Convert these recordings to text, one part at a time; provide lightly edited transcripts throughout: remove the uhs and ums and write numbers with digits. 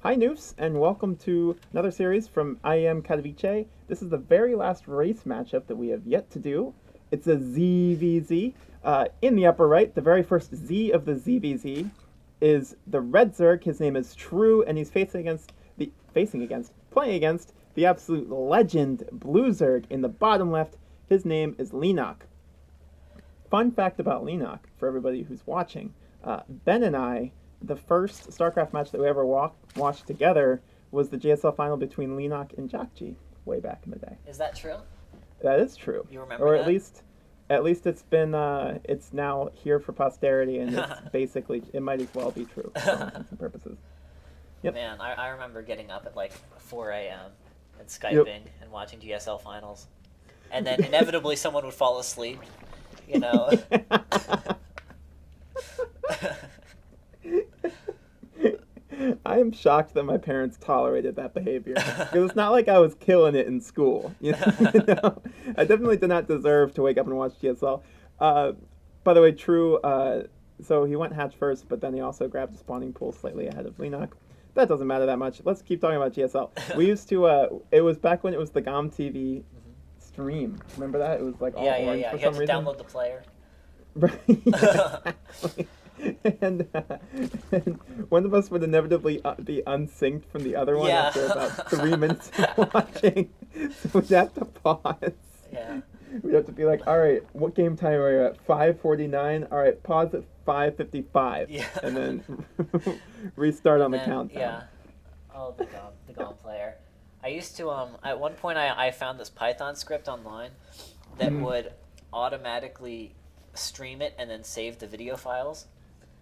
Hi Noofs, and welcome to another series from IEM Katowice. This is the very last race matchup that we have yet to do. It's a ZvZ. In the upper right, the very first Z of the ZvZ is the red Zerg. His name is True, and he's playing against the absolute legend blue Zerg. In the bottom left, his name is Leenock. Fun fact about Leenock, for everybody who's watching, Ben and I, the first Starcraft match that we ever watched together was the GSL final between Leenock and Jakji way back in the day. Is that true? That is true. You remember or that? At least it's been it's now here for posterity, and it's basically it might as well be true for all intents and purposes. Yep. Man, I remember getting up at like 4 a.m. and Skyping and watching GSL finals, and then inevitably someone would fall asleep. You know. I am shocked that my parents tolerated that behavior, because it's not like I was killing it in school. You know? I definitely did not deserve to wake up and watch GSL. By the way, True, so he went hatch first, but then he also grabbed the spawning pool slightly ahead of Leenock. That doesn't matter that much. Let's keep talking about GSL. We used to, it was back when it was the GOM TV stream. Remember that? It was like all orange for some reason. You had to download the player. Right. Exactly. And one of us would inevitably be unsynced from the other one after about 3 minutes of watching. So we'd have to pause. Yeah. We'd have to be like, all right, what game time are you at? 5:49? All right, pause at 5:55. Yeah. And then restart on the countdown. Yeah. Oh, the GOM player. I used to, at one point I found this Python script online that would automatically stream it and then save the video files.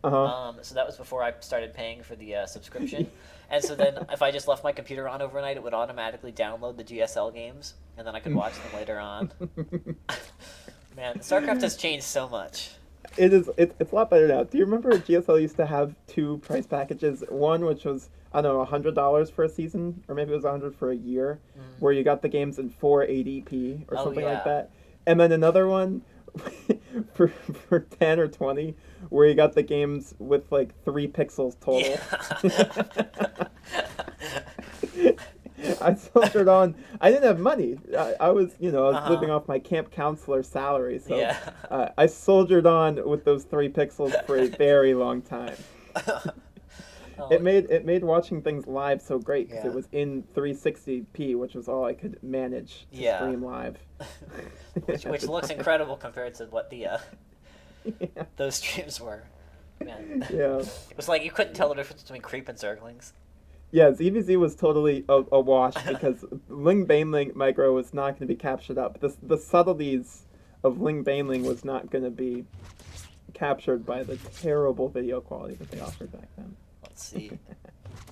So that was before I started paying for the subscription. And so then if I just left my computer on overnight, it would automatically download the GSL games, and then I could watch them later on. Man, StarCraft has changed so much. It's a lot better now. Do you remember GSL used to have two price packages? One which was, I don't know, $100 for a season, or maybe it was $100 for a year, where you got the games in 480p or something like that. And then another one for 10 or 20 where you got the games with like 3 pixels total. Yeah. I soldiered on. I didn't have money. I was living off my camp counselor salary, so I soldiered on with those 3 pixels for a very long time. It made watching things live so great because it was in 360p, which was all I could manage to stream live. which looks incredible compared to what the those streams were. Man. Yeah. It was like you couldn't tell the difference between creep and zerglings. Yeah, ZvZ was totally a wash because Ling Baneling micro was not going to be captured up. The subtleties of Ling Baneling was not going to be captured by the terrible video quality that they offered back then. Let's see.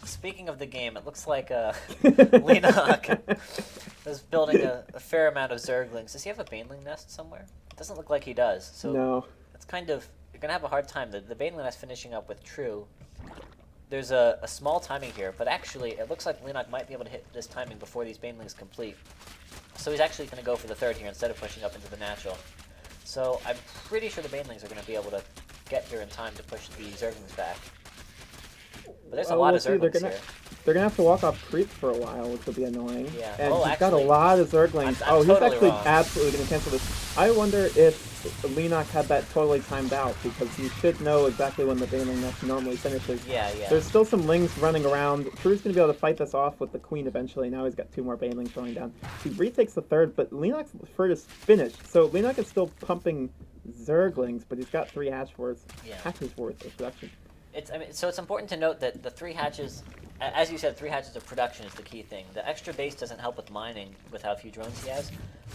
Speaking of the game, it looks like Leenock is building a fair amount of zerglings. Does he have a baneling nest somewhere? It doesn't look like he does. So no. It's kind of, you're going to have a hard time. The baneling nest finishing up with True. There's a small timing here, but actually it looks like Leenock might be able to hit this timing before these banelings complete. So he's actually going to go for the third here instead of pushing up into the natural. So I'm pretty sure the banelings are going to be able to get here in time to push the zerglings back. But there's a lot of zerglings here. They're going to have to walk off creep for a while, which will be annoying. Yeah. And he's got a lot of zerglings. He's totally actually wrong. absolutely going to cancel this. I wonder if Leenock had that totally timed out, because you should know exactly when the baneling nest normally finishes. Yeah. There's still some lings running around. True's going to be able to fight this off with the queen eventually. Now he's got 2 more banelings going down. He retakes the third, but Leenock's third is finished. So Leenock is still pumping zerglings, but he's got 3 hatches worth of production. So it's important to note that the 3 hatches, as you said, 3 hatches of production is the key thing. The extra base doesn't help with mining with how few drones he has,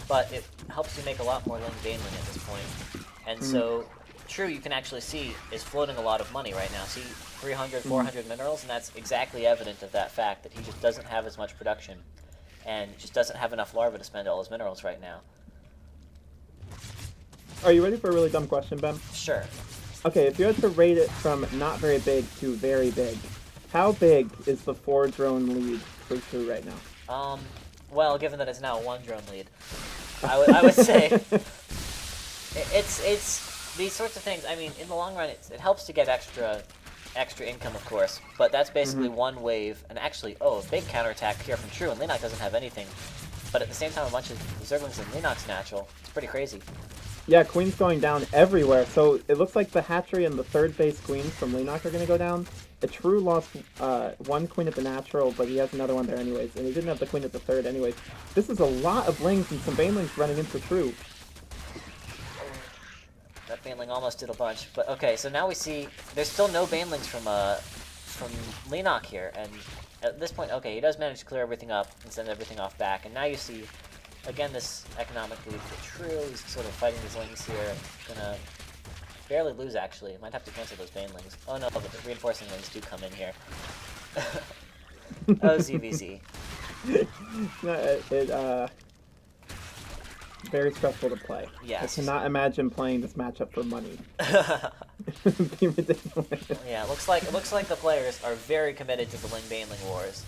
but it helps you make a lot more Ling Baneling at this point. And so True, you can actually see, is floating a lot of money right now. See, 300, 400 minerals, and that's exactly evident of that fact, that he just doesn't have as much production and just doesn't have enough larvae to spend all his minerals right now. Are you ready for a really dumb question, Ben? Sure. Okay, if you had to rate it from not very big to very big, how big is the 4 drone lead for True right now? Well, given that it's now a 1 drone lead, I would say it's these sorts of things. I mean, in the long run, it helps to get extra extra income, of course, but that's basically one wave. And actually, a big counterattack here from True, and Leenock doesn't have anything. But at the same time, a bunch of Zerglings and Leenock's natural. It's pretty crazy. Yeah, queens going down everywhere. So it looks like the hatchery and the third base queens from Leenock are going to go down. A True lost one queen at the natural, but he has another one there anyways, and he didn't have the queen at the third anyways. This is a lot of lings and some banelings running into True. That baneling almost did a bunch, but okay. So now we see there's still no banelings from Leenock here, and at this point, okay, he does manage to clear everything up and send everything off back, and now you see again this economic lead for True. He's sort of fighting these lings here, gonna barely lose actually. Might have to cancel those banelings. Oh no, but the reinforcing lings do come in here. Oh, ZvZ. No, very stressful to play. Yes. I cannot imagine playing this matchup for money. It'd be ridiculous. Yeah, it looks like the players are very committed to the Ling Baneling wars.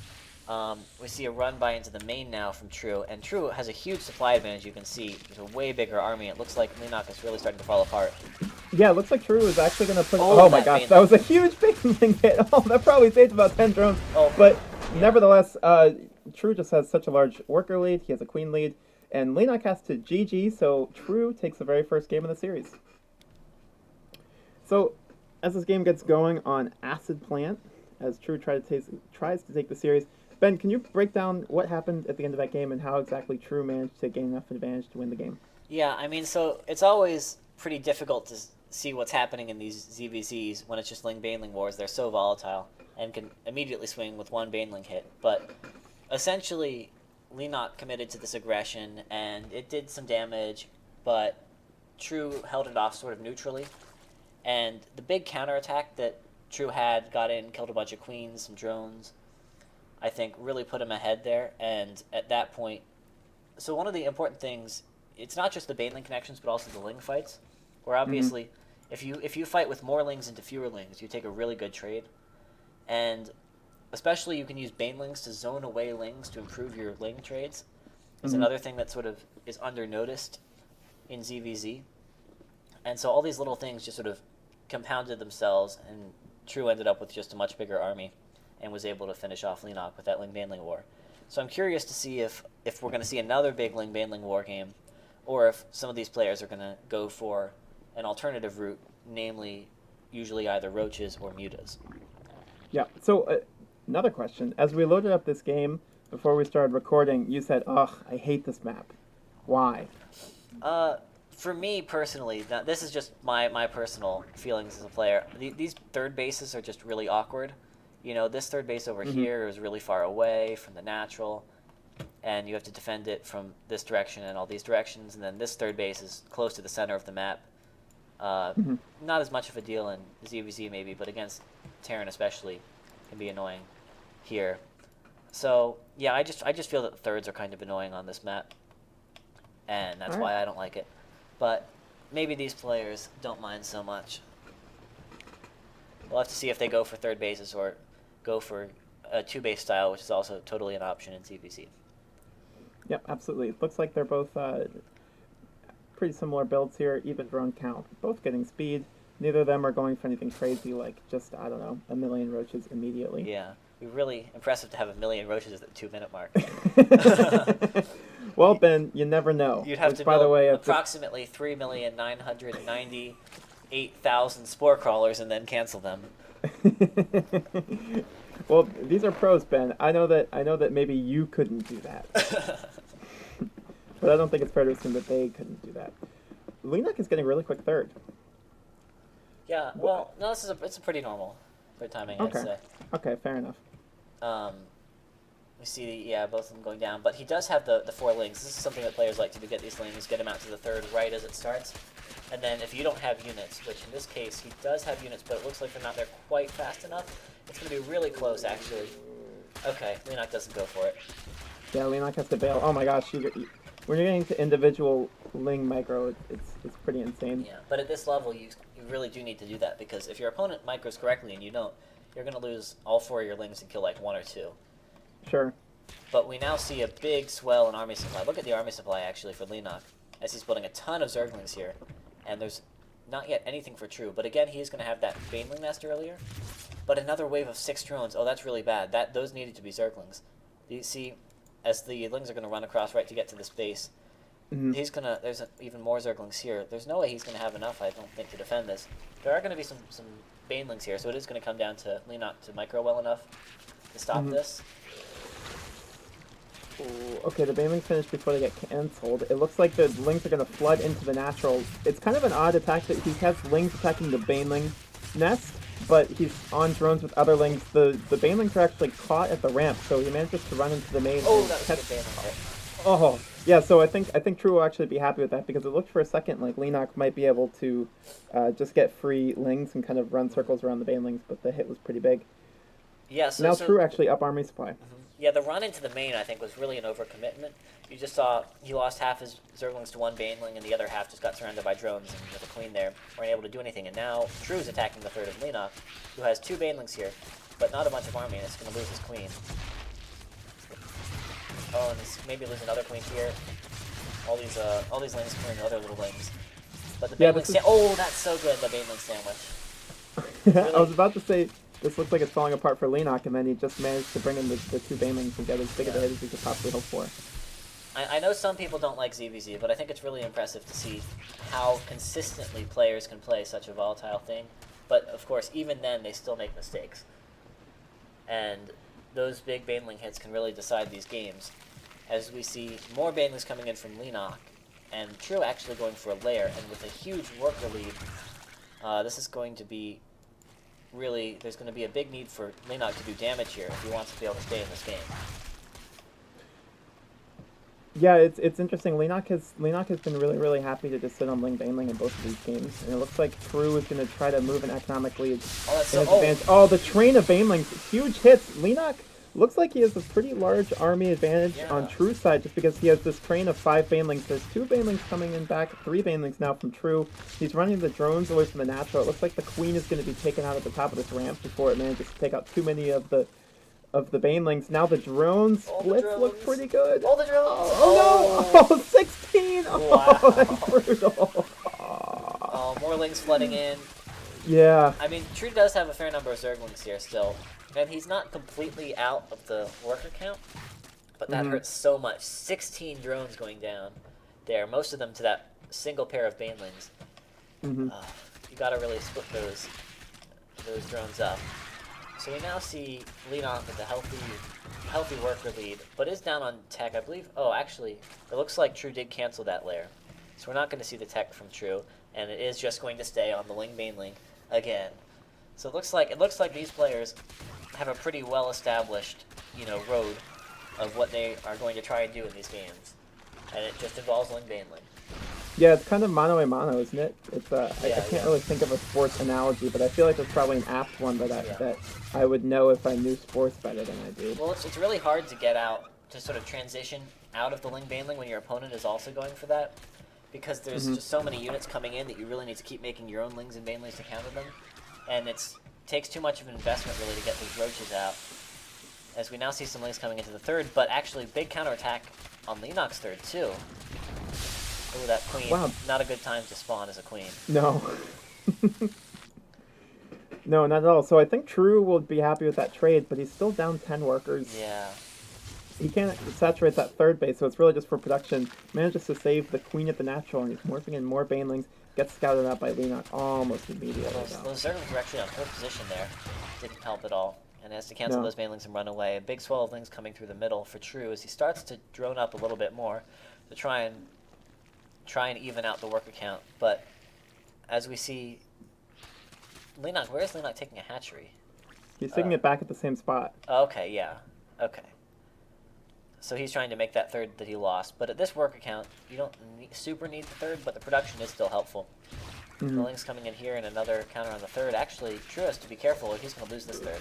We see a run by into the main now from True, and True has a huge supply advantage. You can see there's a way bigger army. It looks like Leenock is really starting to fall apart. Yeah, it looks like True is actually going to put... Oh my gosh, that was a huge baneling hit. Oh, that probably saved about 10 drones. Oh, but nevertheless, True just has such a large worker lead. He has a queen lead. And Leenock has to GG, so True takes the very first game of the series. So, as this game gets going on Acid Plant, as True tries to take the series, Ben, can you break down what happened at the end of that game and how exactly True managed to gain enough advantage to win the game? Yeah, I mean, so it's always pretty difficult to see what's happening in these ZvZs when it's just Ling Baneling wars. They're so volatile and can immediately swing with one Baneling hit. But essentially, Leenock committed to this aggression, and it did some damage, but True held it off sort of neutrally. And the big counterattack that True had, got in, killed a bunch of queens, some drones, I think really put him ahead there. And at that point, so one of the important things, it's not just the Baneling connections, but also the Ling fights, where obviously if you fight with more Lings into fewer Lings, you take a really good trade. And especially you can use Banelings to zone away Lings to improve your Ling trades. Is another thing that sort of is under-noticed in ZvZ. And so all these little things just sort of compounded themselves, and True ended up with just a much bigger army and was able to finish off Leenock with that Ling Baneling war. So I'm curious to see if we're going to see another big Ling Baneling war game, or if some of these players are going to go for an alternative route, namely usually either roaches or mutas. Yeah, so another question. As we loaded up this game, before we started recording, you said, ugh, I hate this map. Why? For me personally, this is just my personal feelings as a player. These third bases are just really awkward. You know, this third base over here is really far away from the natural, and you have to defend it from this direction and all these directions, and then this third base is close to the center of the map. Not as much of a deal in ZvZ maybe, but against Terran especially, can be annoying here. So yeah, I just feel that the thirds are kind of annoying on this map, and that's why I don't like it. But maybe these players don't mind so much. We'll have to see if they go for third bases or go for a two-base style, which is also totally an option in ZvZ. Yep, absolutely. It looks like they're both pretty similar builds here, even drone count. Both getting speed. Neither of them are going for anything crazy like just, I don't know, a million roaches immediately. Yeah, it'd be really impressive to have a million roaches at the 2-minute mark. Well, Ben, you never know. You'd have to build approximately 3,998,000 spore crawlers and then cancel them. Well, these are pros, Ben. I know that maybe you couldn't do that. But I don't think it's fair to assume that they couldn't do that. Leenock is getting really quick third. Yeah, well, no, it's a pretty normal third timing, I'd say. Okay, fair enough. We see, both of them going down, but he does have the 4 Lings. This is something that players like to do, get these Lings, get them out to the third right as it starts. And then if you don't have units, which in this case he does have units, but it looks like they're not there quite fast enough, it's going to be really close, actually. Okay, Leenock doesn't go for it. Yeah, Leenock has to bail. Oh my gosh, when you're getting to individual Ling micro, it's pretty insane. Yeah, but at this level, you really do need to do that, because if your opponent micros correctly and you don't, you're going to lose all 4 of your Lings and kill like 1 or 2. Sure. But we now see a big swell in army supply. Look at the army supply, actually, for Leenock, as he's building a ton of Zerglings here. And there's not yet anything for True. But again, he's going to have that Baneling nest earlier. But another wave of 6 drones. Oh, that's really bad. Those needed to be Zerglings. You see, as the Lings are going to run across right to get to this base, there's even more Zerglings here. There's no way he's going to have enough, I don't think, to defend this. There are going to be some Banelings here, so it is going to come down to Leenock to micro well enough to stop this. Ooh, okay, the Banelings finished before they get cancelled. It looks like the Lings are going to flood into the natural. It's kind of an odd attack that he has Lings attacking the Baneling nest, but he's on drones with other Lings. The Banelings are actually caught at the ramp, so he manages to run into the main. Oh, that was a good Baneling hit. Oh, yeah, so I think True will actually be happy with that, because it looked for a second like Leenock might be able to just get free Lings and kind of run circles around the Banelings, but the hit was pretty big. Yeah, so... Now True actually up army supply. Yeah, the run into the main, I think, was really an overcommitment. You just saw he lost half his Zerglings to one Baneling, and the other half just got surrounded by drones, and with the Queen there, weren't able to do anything. And now True's attacking the third of Leenock, who has 2 Banelings here, but not a bunch of army, and it's going to lose his Queen. Oh, and he's maybe lose another Queen here. All these Lings killing other little Lings. But the Baneling oh, that's so good, the Baneling sandwich. Really? I was about to say, this looks like it's falling apart for Leenock, and then he just managed to bring in the 2 Banelings and get as big of a hit as he could possibly hope for. I know some people don't like ZvZ, but I think it's really impressive to see how consistently players can play such a volatile thing. But, of course, even then, they still make mistakes. And those big Baneling hits can really decide these games. As we see more Banelings coming in from Leenock, and True actually going for a lair, and with a huge worker lead, this is going to be really, there's going to be a big need for Leenock to do damage here if he wants to be able to stay in this game. Yeah, it's interesting. Leenock has been really happy to just sit on Baneling in both of these games, and it looks like True is going to try to move an economic lead. Oh, that's so, oh, the train of Banelings, huge hits. Leenock looks like he has a pretty large army advantage on True's side, just because he has this train of 5 Banelings. There's 2 Banelings coming in back, 3 Banelings now from True. He's running the drones away from the natural. It looks like the Queen is going to be taken out at the top of this ramp before it manages to take out too many of the Banelings. Now the drone splits look pretty good. All the drones! Oh no! Oh, 16! Wow. Oh, that's brutal. Oh, more Lings flooding in. Yeah. I mean, True does have a fair number of Zerglings here still. And he's not completely out of the worker count, but that hurts so much. 16 drones going down there, most of them to that single pair of Banelings. You gotta really split those drones up. So we now see Leenock with a healthy worker lead, but is down on tech, I believe. Oh, actually, it looks like True did cancel that lair. So we're not going to see the tech from True, and it is just going to stay on the Ling Baneling again. So it looks like these players have a pretty well-established, road of what they are going to try and do in these games, and it just involves Ling Baneling. Yeah, it's kind of mano a mano, isn't it? It's I can't really think of a sports analogy, but I feel like it's probably an apt one that I would know if I knew sports better than I do. Well, it's really hard to get out, to sort of transition out of the Ling Baneling when your opponent is also going for that, because there's just so many units coming in that you really need to keep making your own Lings and Banelings to counter them, and it takes too much of an investment really to get those roaches out. As we now see some Lings coming into the third, but actually big counterattack on Leenock's third too. Oh, that Queen. Wow. Not a good time to spawn as a Queen. No. No, not at all. So I think True will be happy with that trade, but he's still down 10 workers. Yeah. He can't saturate that third base, so it's really just for production. Manages to save the Queen at the natural, and he's morphing in more Banelings. Gets scouted out by Leenock almost immediately. Those Zerglings were actually on pole position there. Didn't help at all. And has to cancel those Banelings and run away. A big swell of Lings coming through the middle for True as he starts to drone up a little bit more to try and even out the worker count. But as we see, Leenock, where is Leenock taking a hatchery? He's taking it back at the same spot. Okay, yeah. Okay. So he's trying to make that third that he lost. But at this worker count, you don't super need the third, but the production is still helpful. The Ling's coming in here and another counter on the third. Actually, True has to be careful or he's going to lose this third.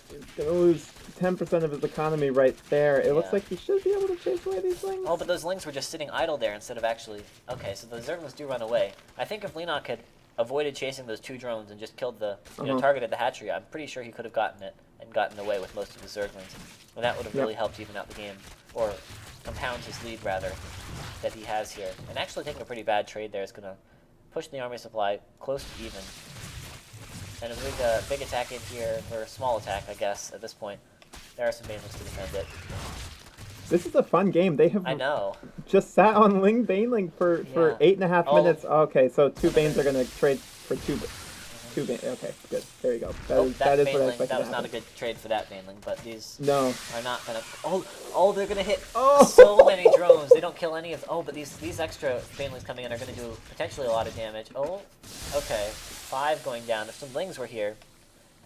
He's going to lose 10% of his economy right there. It looks like he should be able to chase away these Lings. Oh, but those Lings were just sitting idle there instead of actually... Okay, so the Zerglings do run away. I think if Leenock had avoided chasing those 2 drones and just killed the... targeted the hatchery, I'm pretty sure he could have gotten it and gotten away with most of his Zerglings. And that would have really helped even out the game. Or compound his lead, rather, that he has here. And actually taking a pretty bad trade there is going to push the army supply close to even. And a big attack in here, or a small attack, I guess, at this point. There are some banelings to defend it. This is a fun game. They have I know. just sat on Ling Baneling for Yeah. 8.5 minutes. Okay, so 2 Banes are going to trade for 2 Banes. Okay, good. There you go. That is what I expected. That was to not happen. a good trade for that Baneling, but these No. are not gonna. Oh, they're gonna hit Oh! so many drones. They don't kill any of. Oh, but these extra Banelings coming in are gonna do potentially a lot of damage. Oh, okay. 5 going down. If some Lings were here,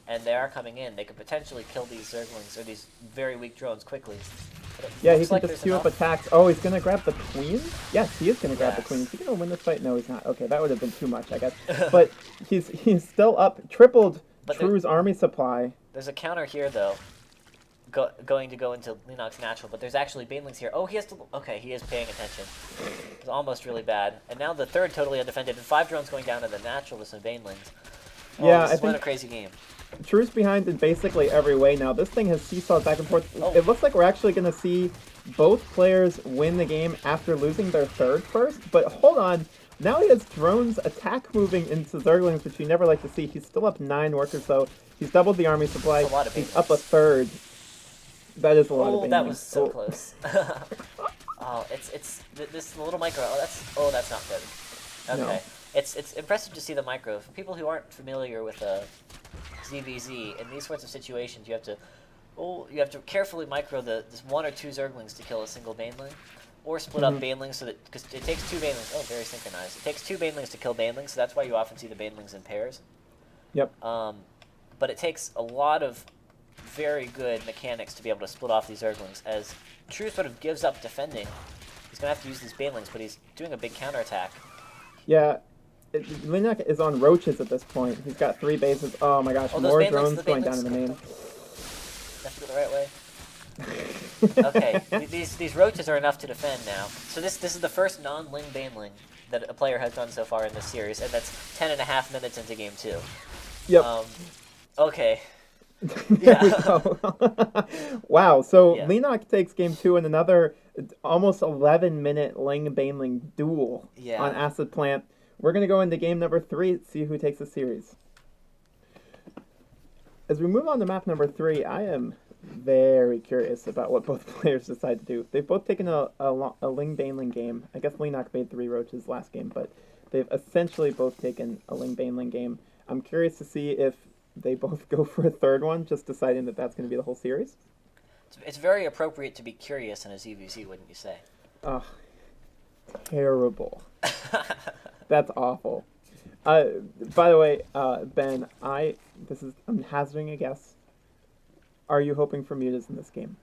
and they are coming in, they could potentially kill these Zerglings or these very weak drones quickly. Yeah, he Looks can like just there's queue up enough. attacks. Oh, he's going to grab the queen? Yes, he is going to grab the Yes. queen. Is he going to win this fight? No, he's not. Okay, that would have been too much, I guess. But he's still up. Tripled But True's army supply. There's a counter here, though. Going to go into Leenock's natural, but there's actually Banelings here. Oh, he has to. Okay, he is paying attention. It's almost really bad. And now the third totally undefended, and 5 drones going down to the natural with some Banelings. Oh, Yeah, this I is what a think crazy game. True's behind in basically every way now. This thing has seesawed back and forth. Oh. It looks like we're actually going to see both players win the game after losing their third first. But hold on. Now he has drones attack moving into Zerglings, which you never like to see. He's still up 9 workers, so he's doubled the army supply. That's a lot of He's Banelings. up a third. That is a lot of Oh, Banelings. that was so Oh. close. Oh, this little micro. Oh, that's not good. Okay, No. it's impressive to see the micro. For people who aren't familiar with ZvZ, in these sorts of situations, you have to carefully micro this 1 or 2 Zerglings to kill a single Baneling, or split up Banelings so that because it takes 2 Banelings. Oh, very synchronized. It takes 2 Banelings to kill Banelings, so that's why you often see the Banelings in pairs. Yep. But it takes a lot of very good mechanics to be able to split off these Zerglings. As True sort of gives up defending, he's going to have to use these Banelings, but he's doing a big counterattack. Yeah. Leenock is on roaches at this point. He's got 3 bases. Oh my gosh, Oh, those more Banelings, drones the going down Banelings. in the main. That's the right way. Okay, these roaches are enough to defend now. So this is the first non-Ling Baneling that a player has done so far in this series, and that's 10.5 minutes into game 2. Yep. Okay. There we go. Wow, so Yeah. Leenock takes game 2 in another almost 11-minute Ling Baneling duel Yeah. on Acid Plant. We're going to go into game number 3, see who takes the series. As we move on to map number 3, I am very curious about what both players decide to do. They've both taken a Ling Baneling game. I guess Leenock made 3 roaches last game, but they've essentially both taken a Ling Baneling game. I'm curious to see if they both go for a third one, just deciding that that's going to be the whole series. It's very appropriate to be curious in a ZvZ, wouldn't you say? Ugh, terrible. That's awful. By the way, Ben, I'm hazarding a guess. Are you hoping for mutas in this game?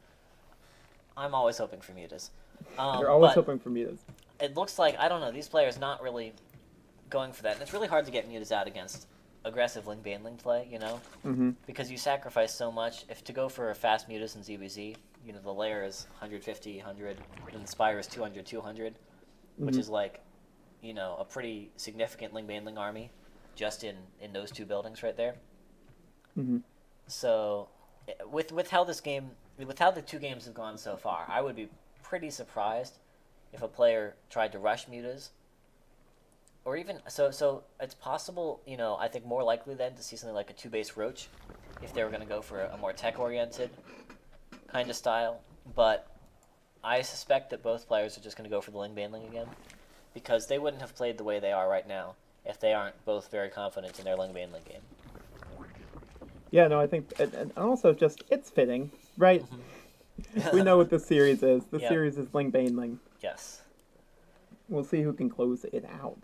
I'm always hoping for mutas. You're always but hoping for mutas. It looks like, I don't know, these players not really going for that. And it's really hard to get mutas out against aggressive Ling Baneling play, you know? Mm-hmm. Because you sacrifice so much. If to go for a fast mutas in ZvZ, you know, the layer is 150, 100, and the spire is 200, 200, which is like, you know, a pretty significant Ling Baneling army just in those 2 buildings right there. Mm-hmm. So, with how the 2 games have gone so far, I would be pretty surprised if a player tried to rush mutas. Or even, so it's possible, you know, I think more likely then to see something like a 2-base Roach if they were going to go for a more tech-oriented kind of style. But I suspect that both players are just going to go for the Ling Baneling again, because they wouldn't have played the way they are right now if they aren't both very confident in their Ling Baneling game. Yeah, no, I think, and also just, it's fitting, right? We know what this series is. The Yep. series is Ling Baneling. Yes. We'll see who can close it out.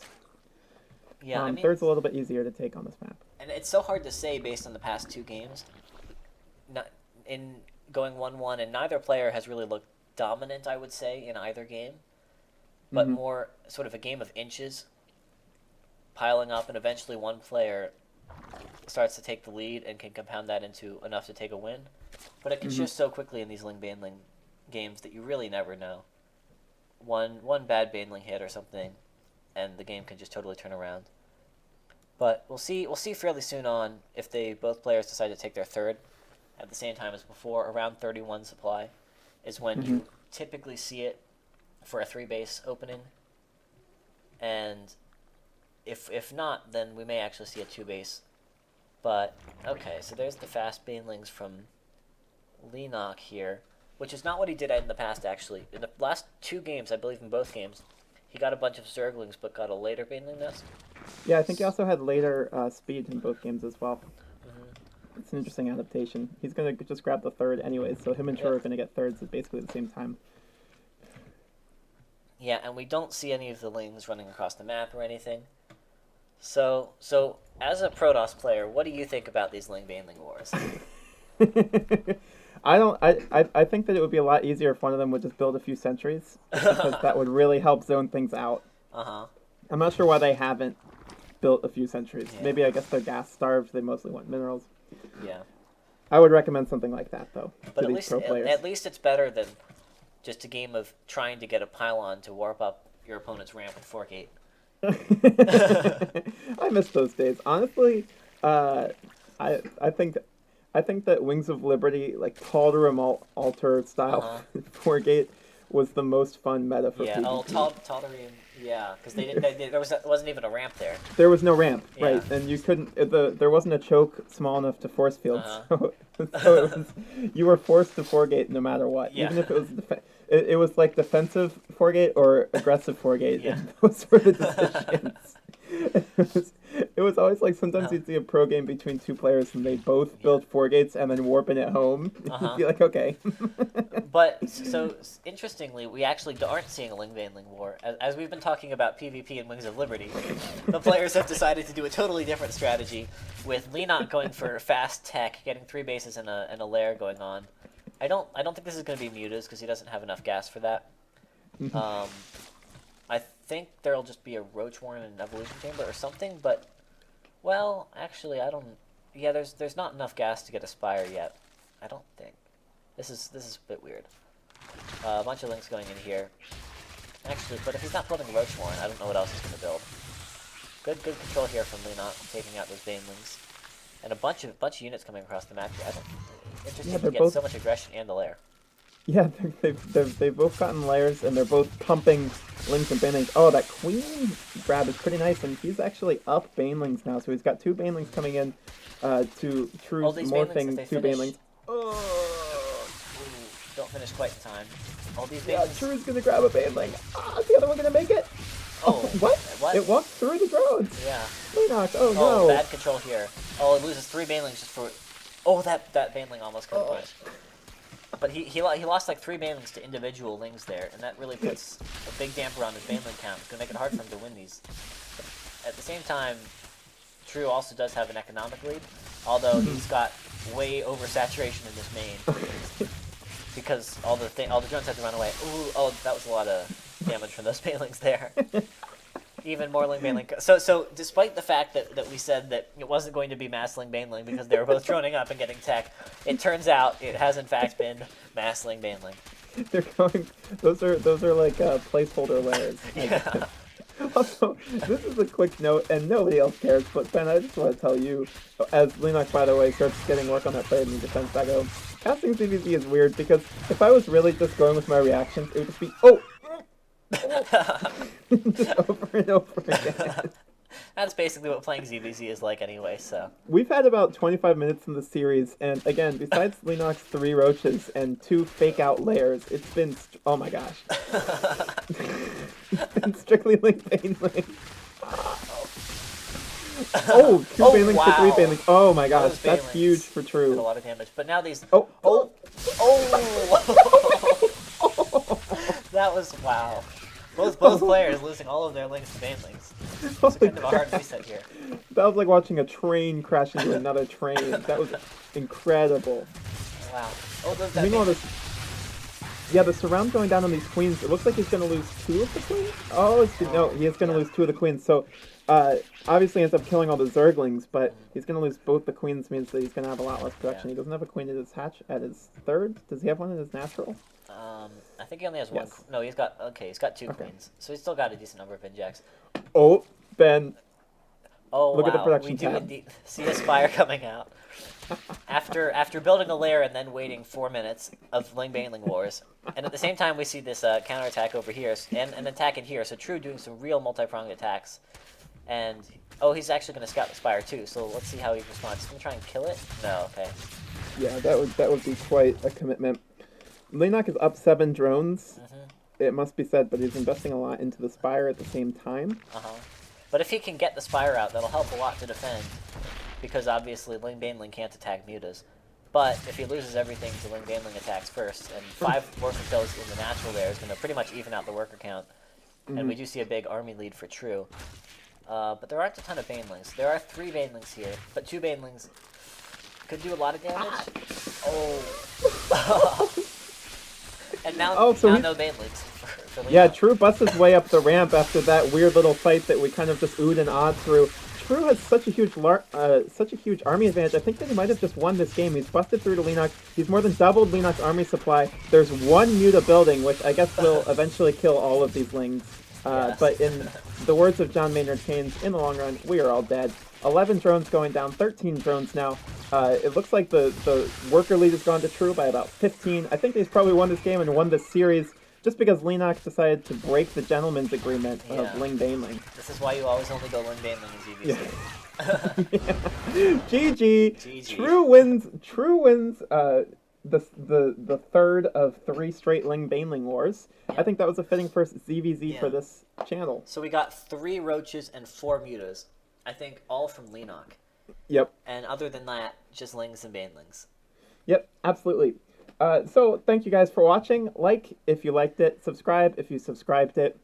Yeah, I mean, third's a little bit easier to take on this map. and it's so hard to say based on the past 2 games. Not in going 1-1, and neither player has really looked dominant, I would say, in either game. But more sort of a game of inches piling up, and eventually one player starts to take the lead and can compound that into enough to take a win. But it can shift so quickly in these Ling Baneling games that you really never know. One bad Baneling hit or something, and the game can just totally turn around. But we'll see fairly soon on if both players decide to take their third at the same time as before. Around 31 supply is when you typically see it for a 3-base opening. And if not, then we may actually see a 2-base But, okay, so there's the fast banelings from Leenock here, which is not what he did in the past, actually. In the last 2 games, I believe in both games, he got a bunch of Zerglings, but got a later baneling nest. Yeah, I think he also had later speed in both games as well. Mm-hmm. It's an interesting adaptation. He's going to just grab the third anyways, so him and True are going to get thirds at basically the same time. Yeah, and we don't see any of the lings running across the map or anything. So as a Protoss player, what do you think about these Ling Baneling wars? I think that it would be a lot easier if one of them would just build a few sentries, because that would really help zone things out. Uh-huh. I'm not sure why they haven't built a few sentries. Yeah. Maybe I guess they're gas starved. They mostly want minerals. Yeah. I would recommend something like that though. But to these pro players. at least it's better than just a game of trying to get a pylon to warp up your opponent's ramp with Fork-8. I miss those days. Honestly, I think that Wings of Liberty, like Tal'Darim altar style Forgate, was the most fun meta for PvP. Tal'Darim, yeah, because there wasn't even a ramp there. There was no ramp, Yeah. right? And you couldn't. There wasn't a choke small enough to force field, so it was, you were forced to Forgate no matter what, Yeah. even if it was it was like defensive Forgate or aggressive Forgate. Yeah. And those were the decisions. It was always like sometimes you'd see a pro game between 2 players and they both build Forgates and then warp in at home. You'd be like, okay. But so interestingly, we actually aren't seeing a Ling Baneling war. As we've been talking about PvP and Wings of Liberty, the players have decided to do a totally different strategy, with Leenock going for fast tech, getting 3 bases and a lair going on. I don't think this is going to be Mutas because he doesn't have enough gas for that. I think there'll just be a Roach Warren and an Evolution Chamber or something, but well, actually, I don't. Yeah, there's not enough gas to get a Spire yet. I don't think. This is a bit weird. A bunch of links going in here. Actually, but if he's not building Roach Warren, I don't know what else he's going to build. Good control here from Leenock, taking out those Banelings, and a bunch of units coming across the map here. Interesting to get so much aggression and the lair. Yeah, they've both gotten layers, and they're both pumping Lings and Banelings. Oh, that Queen grab is pretty nice, and he's actually up Banelings now, so he's got 2 Banelings coming in to True's morphing 2 Banelings. Oh, don't finish quite in time. All these Banelings. Yeah, True's going to grab a Baneling. Is the other one going to make it? Oh, what? It walked through the drones. Yeah. Leenock, oh no. Oh, bad control here. Oh, it loses 3 Banelings just for... Oh, that Baneling almost could have won. But he lost like 3 Banelings to individual Lings there, and that really puts a big damper on his Baneling count. It's going to make it hard for him to win these. At the same time, True also does have an economic lead, although he's got way oversaturation in his main. Because all the drones have to run away. Ooh, oh, that was a lot of damage from those Banelings there. Even more Ling Baneling. So despite the fact that we said that it wasn't going to be Mass Ling Baneling because they were both droning up and getting tech, it turns out it has in fact been Mass Ling Baneling. They're going. Those are like placeholder layers. Yeah. Also, this is a quick note, and nobody else cares, but Ben, I just want to tell you, as Leenock, by the way, starts getting work on that third and defense back home, casting ZvZ is weird, because if I was really just going with my reactions, it would just be, just over and over again. That's basically what playing ZvZ is like anyway, so. We've had about 25 minutes in the series, and again, besides Leenock's 3 roaches and 2 fake-out layers, it's been, oh my gosh. It's been strictly Link Baneling. Oh, 2 Banelings to 3 Banelings. Oh my gosh, that's huge for True. Did a lot of damage, but now these... Oh! That was, wow. Both players losing all of their links to Banelings. It's kind of a hard reset here. That was like watching a train crash into another train. That was incredible. Wow. Oh, yeah, the surround going down on these queens. It looks like he's going to lose 2 of the queens. No, he is going to lose 2 of the queens. So, obviously ends up killing all the Zerglings, but he's going to lose both the queens. Means that he's going to have a lot less production. Yeah. He doesn't have a queen at his at his third. Does he have one in his natural? I think he only has 1. No, he's got 2 queens. So he's still got a decent number of injects. Oh, Ben. Oh, Look wow. at the production we do tab. Indeed see a Spire coming out. After building a lair and then waiting 4 minutes of Ling Baneling wars. And at the same time, we see this counterattack over here and an attack in here. So True doing some real multi-pronged attacks. And Oh, he's actually going to scout the spire too, so let's see how he responds. He's going to try and kill it? No, okay. Yeah, that would be quite a commitment. Leenock is up 7 drones. It must be said, but he's investing a lot into the spire at the same time. But if he can get the spire out, that'll help a lot to defend, because obviously Ling Baneling can't attack mutas. But if he loses everything to Ling Baneling attacks first, and 5 worker kills in the natural there is going to pretty much even out the worker count. And we do see a big army lead for True. But there aren't a ton of Banelings. There are 3 Banelings here, but 2 Banelings could do a lot of damage. Oh. And now, no Banelings for Leenock. Yeah, True busts his way up the ramp after that weird little fight that we kind of just oohed and awed through. True has such a huge army advantage. I think that he might have just won this game. He's busted through to Leenock. He's more than doubled Leenock's army supply. There's 1 Muta building, which I guess will eventually kill all of these Lings. Yes. But in the words of John Maynard Keynes, in the long run, we are all dead. 11 drones going down, 13 drones now. It looks like the worker lead has gone to True by about 15. I think he's probably won this game and won this series just because Leenock decided to break the gentleman's agreement of Ling Baneling. This is why you always only go Ling Baneling in ZvZ. GG. True wins the third of 3 straight Ling Baneling wars. I think that was a fitting first ZvZ for this channel. So we got 3 roaches and 4 mutas. I think all from Leenock. Yep. And other than that, just Lings and Banelings. Yep, absolutely. So thank you guys for watching. Like if you liked it. Subscribe if you subscribed it.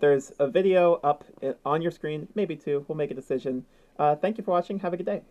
There's a video up on your screen, maybe 2. We'll make a decision. Thank you for watching. Have a good day.